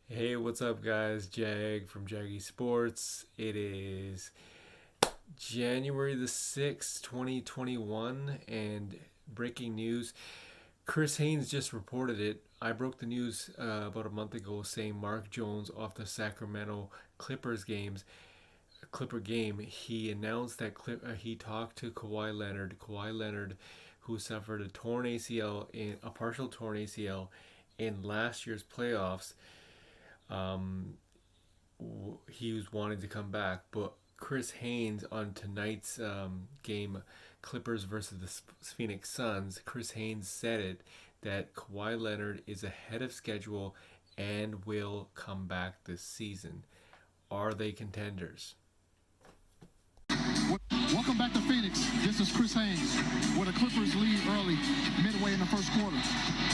Hey, what's up, guys? Jag from Jaggy Sports. It is January the 6th, 2021, and breaking news. Chris Haynes just reported it. I broke the news about a month ago saying Mark Jones off the Sacramento Clipper game. He announced that he talked to Kawhi Leonard. Kawhi Leonard, who suffered a partial torn ACL in last year's playoffs. Um, he was wanting to come back, but Chris Haynes on tonight's game, Clippers versus the Phoenix Suns, Chris Haynes said that Kawhi Leonard is ahead of schedule and will come back this season. Are they contenders? Welcome back to Phoenix. This is Chris Haynes, where the Clippers lead early, midway in the first quarter.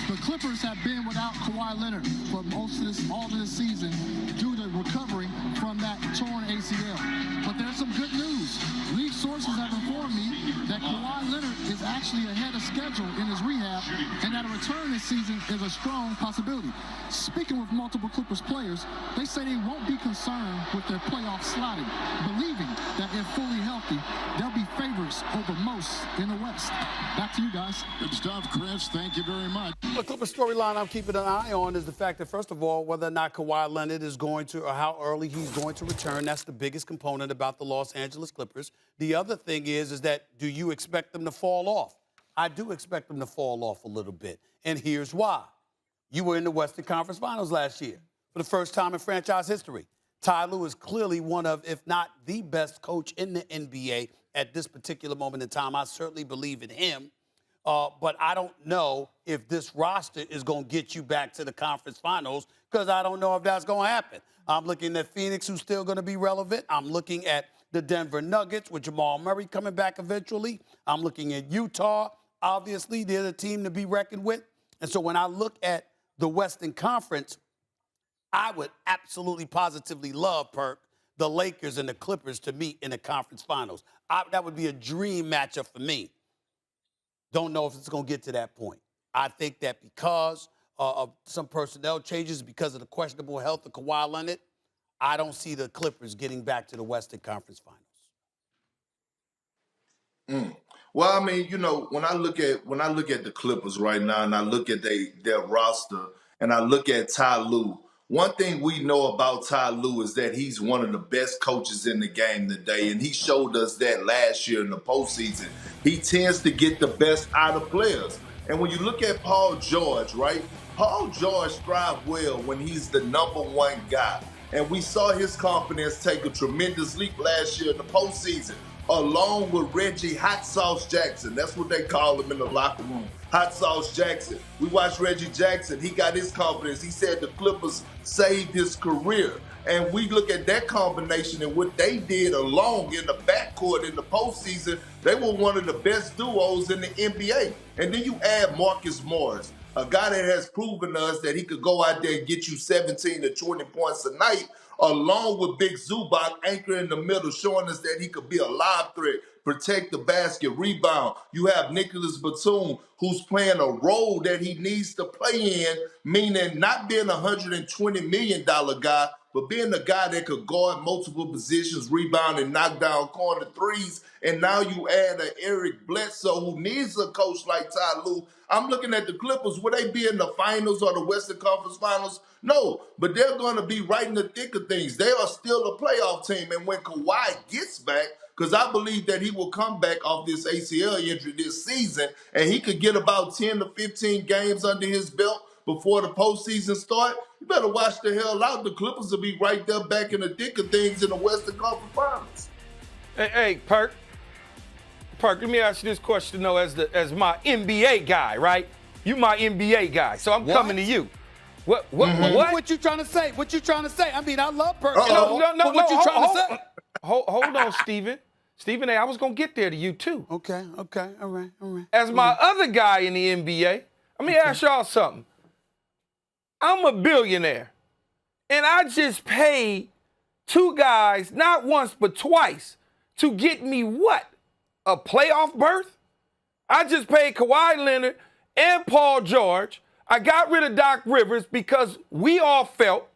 The Clippers have been without Kawhi Leonard for all of this season due to recovering from that torn ACL. But there's some good news. League sources have informed me that Kawhi Leonard is actually ahead of schedule in his rehab, and that a return this season is a strong possibility. Speaking with multiple Clippers players, they say they won't be concerned with their playoff slotting, believing that if fully healthy, they'll be favorites over most in the West. Back to you guys. Good stuff, Chris. Thank you very much. The Clippers storyline I'm keeping an eye on is the fact that, first of all, whether or not Kawhi Leonard is going to, or how early he's going to return. That's the biggest component about the Los Angeles Clippers. The other thing is that do you expect them to fall off? I do expect them to fall off a little bit. And here's why. You were in the Western Conference Finals last year for the first time in franchise history. Ty Lue is clearly one of, if not the best coach in the NBA at this particular moment in time. I certainly believe in him. But I don't know if this roster is going to get you back to the conference finals because I don't know if that's going to happen. I'm looking at Phoenix, who's still going to be relevant. I'm looking at the Denver Nuggets with Jamal Murray coming back eventually. I'm looking at Utah. Obviously, they're the team to be reckoned with. And so when I look at the Western Conference, I would absolutely positively love, Perk, the Lakers and the Clippers to meet in the conference finals. That would be a dream matchup for me. Don't know if it's going to get to that point. I think that because of some personnel changes, because of the questionable health of Kawhi Leonard, I don't see the Clippers getting back to the Western Conference Finals. Well, I mean, when I look at the Clippers right now, and I look at their roster, and I look at Ty Lue, one thing we know about Ty Lue is that he's one of the best coaches in the game today, and he showed us that last year in the postseason. He tends to get the best out of players. And when you look at Paul George, right? Paul George thrives well when he's the number one guy. And we saw his confidence take a tremendous leap last year in the postseason, along with Reggie Hot Sauce Jackson. That's what they call him in the locker room. Hot Sauce Jackson. We watched Reggie Jackson. He got his confidence. He said the Clippers saved his career. And we look at that combination and what they did along in the backcourt in the postseason. They were one of the best duos in the NBA. And then you add Marcus Morris, a guy that has proven to us that he could go out there and get you 17 to 20 points a night, along with Big Zubac anchor in the middle, showing us that he could be a live threat, protect the basket, rebound. You have Nicholas Batum, who's playing a role that he needs to play in, meaning not being a $120 million guy, but being a guy that could guard multiple positions, rebound and knock down corner threes. And now you add an Eric Bledsoe who needs a coach like Ty Lue. I'm looking at the Clippers. Will they be in the finals or the Western Conference Finals? No, but they're going to be right in the thick of things. They are still a playoff team. And when Kawhi gets back, because I believe that he will come back off this ACL injury this season, and he could get about 10 to 15 games under his belt before the postseason start, you better watch the hell out. The Clippers will be right there back in the thick of things in the Western Conference Finals. Hey, Perk, let me ask you this question, though, as my NBA guy, right? You my NBA guy, so I'm coming to you. What you trying to say? What you trying to say? I mean, I love Perk. No, what you trying to say? Hold on, Stephen. Stephen A., I was going to get there to you, too. Okay, all right. As my other guy in the NBA, let me ask y'all something. I'm a billionaire, and I just paid two guys, not once but twice, to get me what? A playoff berth? I just paid Kawhi Leonard and Paul George. I got rid of Doc Rivers because we all felt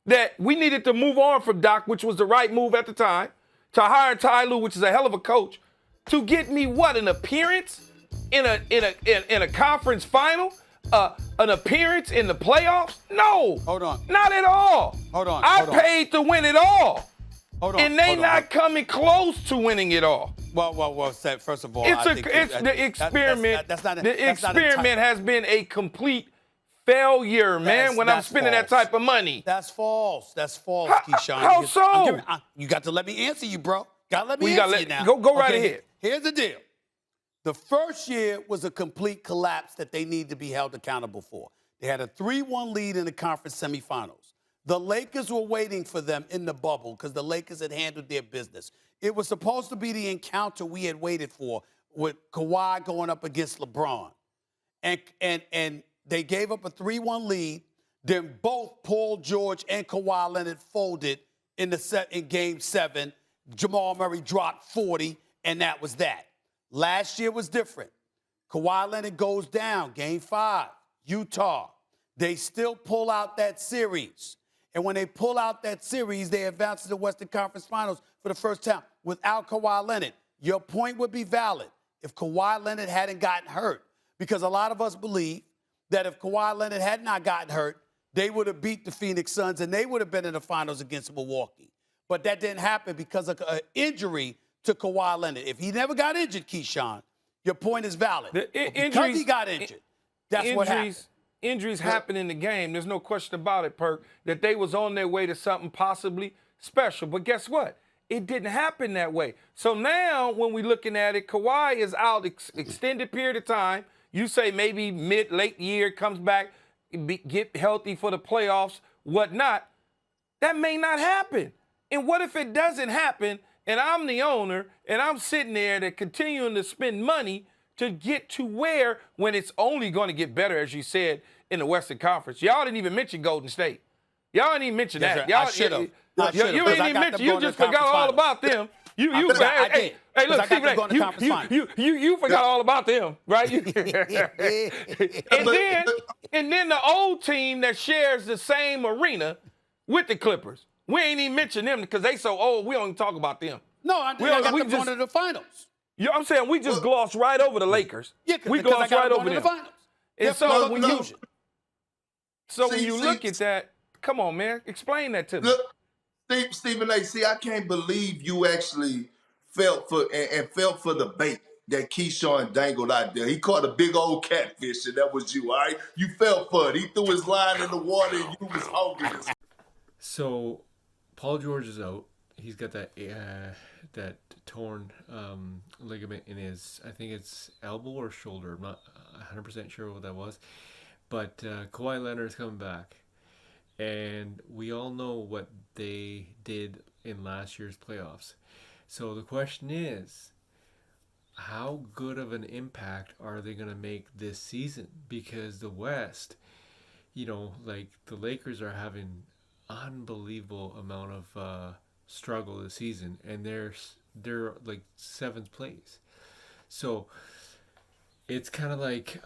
that we needed to move on from Doc, which was the right move at the time, to hire Ty Lue, which is a hell of a coach, to get me what, an appearance in a conference final, an appearance in the playoffs? No, Hold on. not at all. Hold on, I hold on. paid to win it all, Hold on. and they hold on. not coming close to winning it all. Well. First of all, It's I think the experiment. That's not the experiment has been a complete failure, man. When I'm spending that type of money. That's false. That's false, How- Keyshawn. how so? You got to let me answer you, bro. Got to let me Well, you answer gotta you now. go right ahead. Here's the deal. The first year was a complete collapse that they need to be held accountable for. They had a 3-1 lead in the conference semifinals. The Lakers were waiting for them in the bubble because the Lakers had handled their business. It was supposed to be the encounter we had waited for with Kawhi going up against LeBron. And they gave up a 3-1 lead. Then both Paul George and Kawhi Leonard folded in Game 7. Jamal Murray dropped 40, and that was that. Last year was different. Kawhi Leonard goes down, Game 5, Utah. They still pull out that series. And when they pull out that series, they advance to the Western Conference Finals for the first time without Kawhi Leonard. Your point would be valid if Kawhi Leonard hadn't gotten hurt, because a lot of us believe that if Kawhi Leonard had not gotten hurt, they would have beat the Phoenix Suns and they would have been in the finals against Milwaukee. But that didn't happen because of an injury to Kawhi Leonard. If he never got injured, Keyshawn, your point is valid. Because he got injured, that's what happened. Injuries happen in the game. There's no question about it, Perk, that they was on their way to something possibly special. But guess what? It didn't happen that way. So now when we're looking at it, Kawhi is out extended period of time. You say maybe late year, comes back, get healthy for the playoffs, whatnot. That may not happen. And what if it doesn't happen and I'm the owner and I'm sitting there that continuing to spend money to get to where, when it's only going to get better, as you said, in the Western Conference? Y'all didn't even mention Golden State. Y'all didn't even mention that. Y'all, I should have. You ain't even mention. You just forgot all about them. You Hey, look, Stephen, you forgot all about them, right? and then the old team that shares the same arena with the Clippers. We ain't even mention them because they so old. We don't even talk about them. No, I got them going to the finals. You know what I'm saying? We just gloss right over the Lakers. Yeah, we because gloss I got right them over going to them. the finals. And so when you See, look at that, come on, man, explain that to me. Look, Stephen A. See, I can't believe you actually felt for the bait that Keyshawn dangled out there. He caught a big old catfish, and that was you, all right? You fell for it. He threw his line in the water, and you was hungry. So, Paul George is out. He's got that torn ligament in his, I think it's elbow or shoulder. I'm not 100% sure what that was. But Kawhi Leonard is coming back. And we all know what they did in last year's playoffs. So the question is, how good of an impact are they going to make this season? Because the West, like the Lakers are having unbelievable amount of struggle this season, and they're like 7th place. So it's kind of like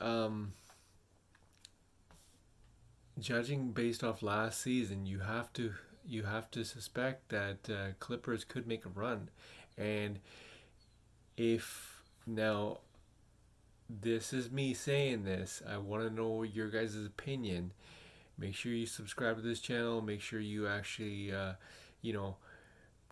judging based off last season, you have to suspect that Clippers could make a run. And if now this is me saying this, I want to know your guys' opinion. Make sure you subscribe to this channel. Make sure you actually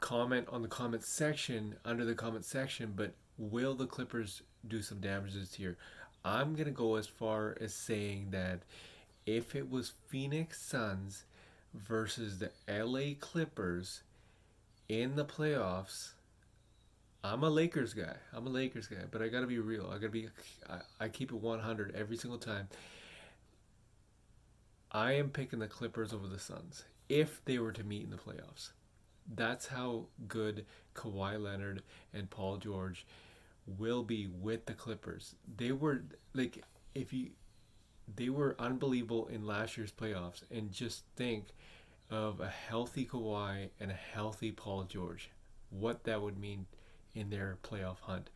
comment on the comment section, under the comment section. But will the Clippers do some damage this year? I'm gonna go as far as saying that if it was Phoenix Suns versus the LA Clippers in the playoffs, I'm a Lakers guy, but I gotta be real. I keep it 100 every single time. I am picking the Clippers over the Suns if they were to meet in the playoffs. That's how good Kawhi Leonard and Paul George will be with the Clippers. They were they were unbelievable in last year's playoffs, and just think of a healthy Kawhi and a healthy Paul George, what that would mean in their playoff hunt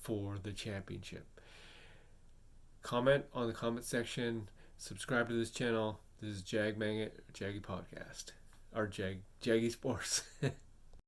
for the championship. Comment on the comment section, subscribe to this channel. This is Jaggy Podcast. Jaggy Sports.